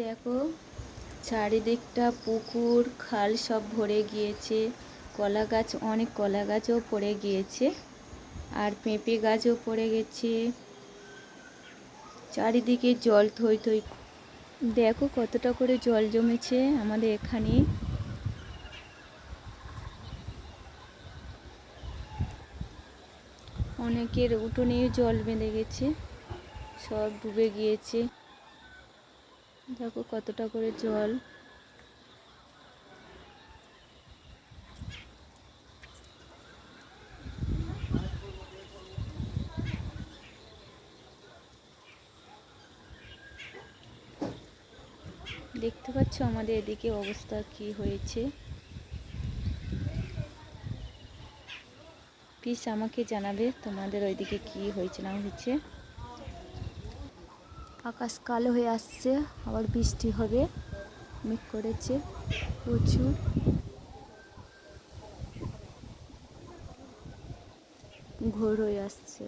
দেখো, চারিদিকটা পুকুর খাল সব ভরে গিয়েছে। কলা গাছ, অনেক কলা গাছও পড়ে গিয়েছে, আর পেঁপে গাছও পড়ে গেছে। চারিদিকে জল থই থই। দেখো কতটা করে জল জমেছে আমাদের এখানে। অনেকের উঠোনেও জল বেঁধে গেছে, সব ডুবে গিয়েছে। দেখো কতটা করে জল। দেখতে পাচ্ছ আমাদের এদিকে অবস্থা কি হয়েছে। প্লিজ আমাকে জানাবে তোমাদের ওইদিকে কি হয়েছে না হয়েছে। আকাশ কালো হয়ে আসছে, আবার বৃষ্টি হবে, মেঘ করেছে প্রচুর। ঘোর হয়ে আসছে।